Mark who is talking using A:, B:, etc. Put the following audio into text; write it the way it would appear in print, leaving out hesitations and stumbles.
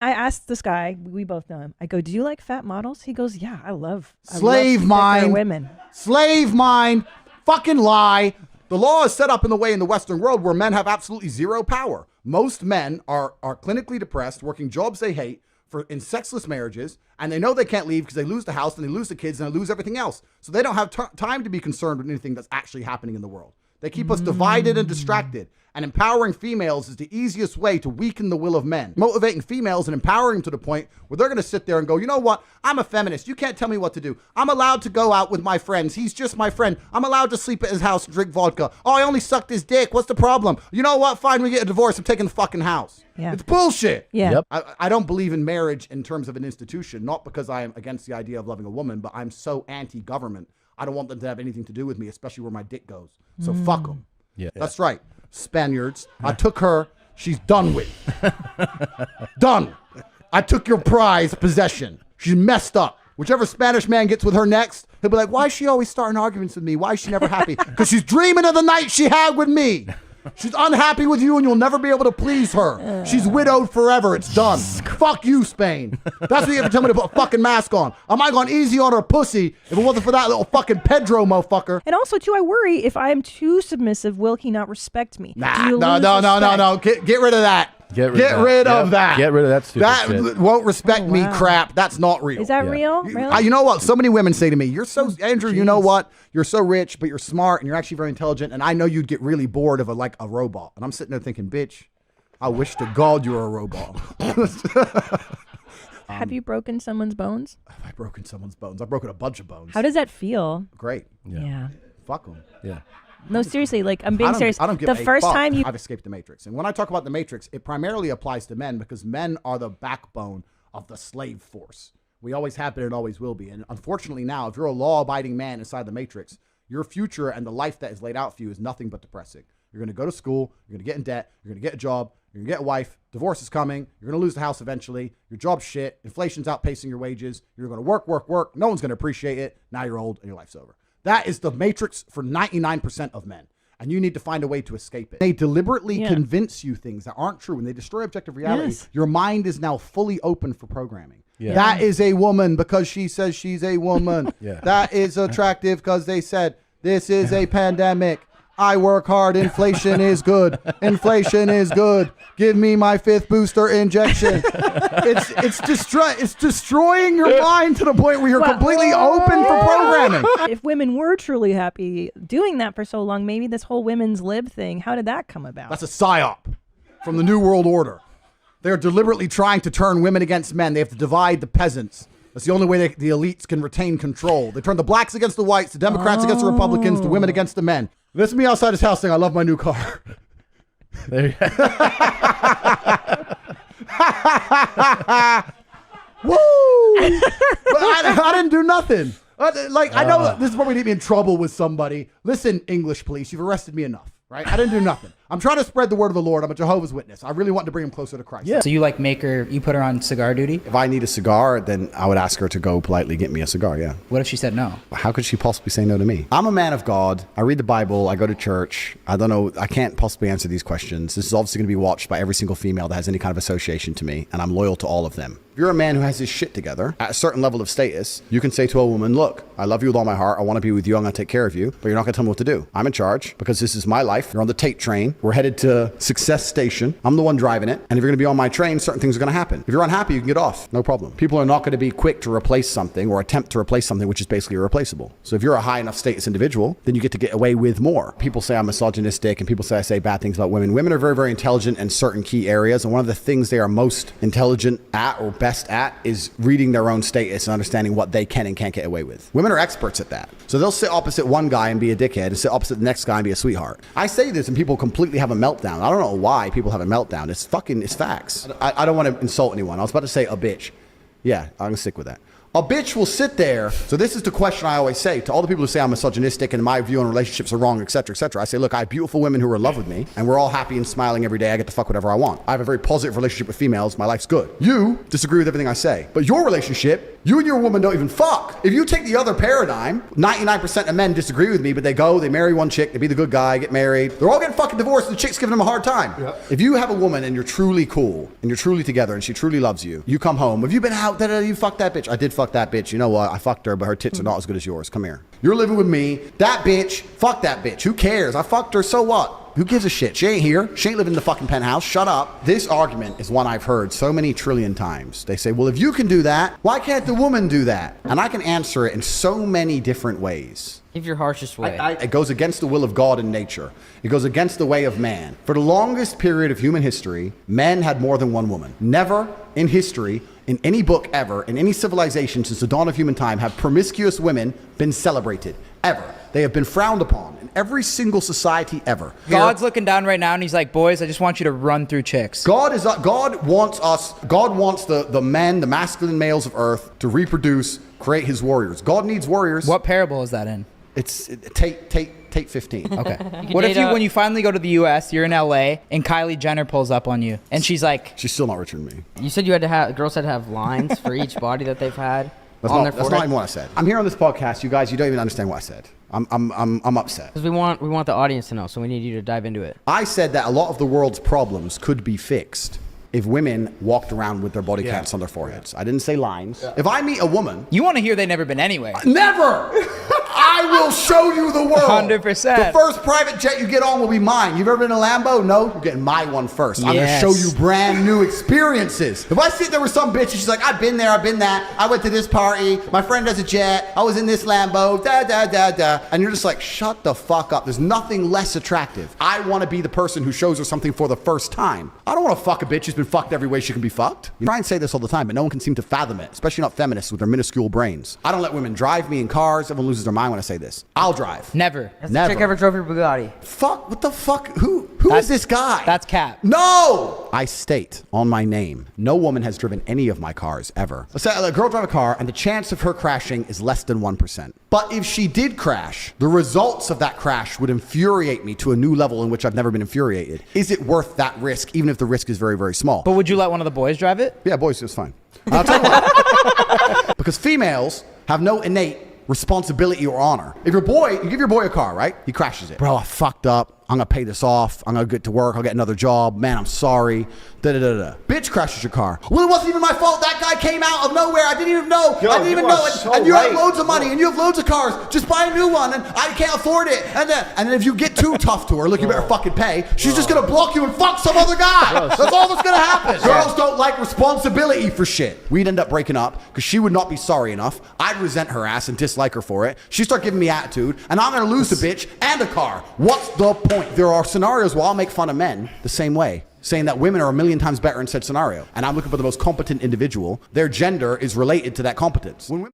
A: I asked this guy, we both know him. I go, do you like fat models? He goes, yeah, I love women.
B: Slave mind. Fucking lie. The law is set up in the way in the Western world where men have absolutely zero power. Most men are clinically depressed, working jobs they hate in sexless marriages, and they know they can't leave because they lose the house and they lose the kids and they lose everything else. So they don't have time to be concerned with anything that's actually happening in the world. They keep us divided and distracted. And empowering females is the easiest way to weaken the will of men. Motivating females and empowering them to the point where they're going to sit there and go, you know what? I'm a feminist. You can't tell me what to do. I'm allowed to go out with my friends. He's just my friend. I'm allowed to sleep at his house and drink vodka. Oh, I only sucked his dick. What's the problem? You know what? Fine, we get a divorce. I'm taking the fucking house.
A: Yeah.
B: It's bullshit.
A: Yeah.
C: Yep.
B: I don't believe in marriage in terms of an institution, not because I am against the idea of loving a woman, but I'm so anti-government. I don't want them to have anything to do with me, especially where my dick goes. So fuck them.
C: Yeah.
B: That's right. Spaniards. I took her. She's done with. Done. I took your prized possession. She's messed up. Whichever Spanish man gets with her next, he'll be like, why is she always starting arguments with me? Why is she never happy? Because she's dreaming of the night she had with me. She's unhappy with you and you'll never be able to please her. She's widowed forever. It's done. Fuck you, Spain. That's what you have to tell me to put a fucking mask on. I might have gone easy on her pussy if it wasn't for that little fucking Pedro motherfucker.
A: And also, too, I worry if I am too submissive, will he not respect me?
B: Nah, no. Get rid of that.
C: Get rid of that. Get rid of that stupid shit.
B: That won't respect me crap. That's not real.
A: Is that real? Really?
B: You know what? So many women say to me, Andrew, you know what? You're so rich, but you're smart and you're actually very intelligent. And I know you'd get really bored of a robot. And I'm sitting there thinking, bitch, I wish to God you were a robot.
A: Have you broken someone's bones?
B: Have I broken someone's bones? I've broken a bunch of bones.
A: How does that feel?
B: Great.
A: Yeah.
B: Fuck them.
C: Yeah.
A: No, seriously, like I'm being serious.
B: I don't give
A: the
B: a
A: first
B: fuck.
A: time
B: I've escaped the Matrix. And when I talk about the Matrix, it primarily applies to men because men are the backbone of the slave force. We always have been and always will be. And unfortunately now, if you're a law-abiding man inside the Matrix, your future and the life that is laid out for you is nothing but depressing. You're going to go to school, you're going to get in debt, you're going to get a job, you're going to get a wife, divorce is coming, you're going to lose the house eventually, your job's shit, inflation's outpacing your wages, you're going to work, no one's going to appreciate it, now you're old and your life's over. That is the Matrix for 99% of men. And you need to find a way to escape it. They deliberately convince you things that aren't true. When they destroy objective reality, your mind is now fully open for programming. Yeah. That is a woman because she says she's a woman. That is attractive because they said this is a pandemic. I work hard. Inflation is good. Inflation is good. Give me my 5th booster injection. It's destroying your mind to the point where you're completely open for programming.
A: If women were truly happy doing that for so long, maybe this whole women's lib thing, how did that come about?
B: That's a psyop from the New World Order. They're deliberately trying to turn women against men. They have to divide the peasants. That's the only way the elites can retain control. They turn the blacks against the whites, the Democrats against the Republicans, the women against the men. This is me outside his house saying, I love my new car.
C: There you go.
B: Woo! But I didn't do nothing. I know this is probably get me in trouble with somebody. Listen, English police, you've arrested me enough, right? I didn't do nothing. I'm trying to spread the word of the Lord. I'm a Jehovah's Witness. I really want to bring him closer to Christ.
D: Yeah. So you you put her on cigar duty?
E: If I need a cigar, then I would ask her to go politely get me a cigar, yeah.
D: What if she said no?
E: How could she possibly say no to me? I'm a man of God. I read the Bible. I go to church. I don't know. I can't possibly answer these questions. This is obviously going to be watched by every single female that has any kind of association to me, and I'm loyal to all of them. If you're a man who has his shit together at a certain level of status, you can say to a woman, look, I love you with all my heart. I want to be with you. I'm going to take care of you, but you're not going to tell me what to do. I'm in charge because this is my life. You're on the Tate train. We're headed to Success Station. I'm the one driving it. And if you're going to be on my train, certain things are going to happen. If you're unhappy, you can get off. No problem. People are not going to be quick to replace something or attempt to replace something which is basically irreplaceable. So if you're a high enough status individual, then you get to get away with more. People say I'm misogynistic and people say I say bad things about women. Women are very, very intelligent in certain key areas. And one of the things they are most intelligent at or best at is reading their own status and understanding what they can and can't get away with. Women are experts at that. So they'll sit opposite one guy and be a dickhead and sit opposite the next guy and be a sweetheart. I say this and people completely have a meltdown. I don't know why people have a meltdown. It's facts. I don't want to insult anyone. I was about to say a bitch. Yeah, I'm going to stick with that. A bitch will sit there. So this is the question I always say to all the people who say I'm misogynistic and my view on relationships are wrong, etc., etc. I say, look, I have beautiful women who are in love with me, and we're all happy and smiling every day. I get to fuck whatever I want. I have a very positive relationship with females. My life's good. You disagree with everything I say. But your relationship, you and your woman don't even fuck. If you take the other paradigm, 99% of men disagree with me, but they go, they marry one chick, they be the good guy, get married. They're all getting fucking divorced, and the chick's giving them a hard time. Yep. If you have a woman and you're truly cool, and you're truly together, and she truly loves you, you come home, have you been out, you fucked that bitch? I did fuck that bitch. You know what? I fucked her, but her tits are not as good as yours. Come here. You're living with me. That bitch, fuck that bitch. Who cares? I fucked her, so what? Who gives a shit? She ain't here. She ain't living in the fucking penthouse. Shut up. This argument is one I've heard so many trillion times. They say, well, if you can do that, why can't the woman do that? And I can answer it in so many different ways.
F: Give your harshest way.
E: It goes against the will of God and nature. It goes against the way of man. For the longest period of human history, men had more than one woman. Never in history, in any book ever, in any civilization since the dawn of human time, have promiscuous women been celebrated. Ever. They have been frowned upon in every single society ever.
D: God's looking down right now and he's like, boys, I just want you to run through chicks.
E: God wants the men, the masculine males of earth to reproduce, create his warriors. God needs warriors.
D: What parable is that in?
E: It's Tate 15.
D: Okay. What if when you finally go to the US, you're in LA and Kylie Jenner pulls up on you and she's like,
E: she's still not richer than me.
F: You said you had to have, girls had to have lines for each body that they've had.
E: That's not even what I said. I'm here on this podcast, you guys. You don't even understand what I said. I'm upset.
F: Because we want the audience to know, so we need you to dive into it.
E: I said that a lot of the world's problems could be fixed if women walked around with their body counts on their foreheads. I didn't say lines. Yeah. If I meet a woman,
D: you want to hear they've never been anywhere.
E: Never. I will show you the world.
D: 100%.
E: The first private jet you get on will be mine. You've ever been in a Lambo? No, you're getting my one first. I'm going to show you brand new experiences. If I sit there with some bitch and she's like, I've been there, I've been that. I went to this party. My friend has a jet. I was in this Lambo. And you're just like, shut the fuck up. There's nothing less attractive. I want to be the person who shows her something for the first time. I don't want to fuck a bitch who's been fucked every way she can be fucked. You try and say this all the time, but no one can seem to fathom it, especially not feminists with their minuscule brains. I don't let women drive me in cars. Everyone loses their mind when I say this. I'll drive.
D: Never.
F: Has the chick ever drove your Bugatti?
E: Fuck, what the fuck? Who is this guy?
D: That's Cap.
E: No! I state on my name, no woman has driven any of my cars ever. Let's say a girl drive a car and the chance of her crashing is less than 1%. But if she did crash, the results of that crash would infuriate me to a new level in which I've never been infuriated. Is it worth that risk, even if the risk is very, very small?
D: But would you let one of the boys drive it?
E: Yeah, boys, it's fine. I'll tell you why. Because females have no innate responsibility or honor. If you give your boy a car, right? He crashes it. Bro, I fucked up. I'm going to pay this off. I'm going to get to work. I'll get another job. Man, I'm sorry. Bitch crashes your car. Well, it wasn't even my fault. That guy came out of nowhere. I didn't even know.
B: Yo,
E: I didn't even know it.
B: So
E: and you have loads of money and you have loads of cars. Just buy a new one and I can't afford it. And then if you get too tough to her, look, you better fucking pay. She's just going to block you and fuck some other guy. That's all that's going to happen. Girls don't like responsibility for shit. We'd end up breaking up because she would not be sorry enough. I'd resent her ass and dislike her for it. She'd start giving me attitude and I'm going to lose the bitch and a car. What's the point? There are scenarios where I'll make fun of men the same way, saying that women are a million times better in said scenario. And I'm looking for the most competent individual. Their gender is related to that competence. When women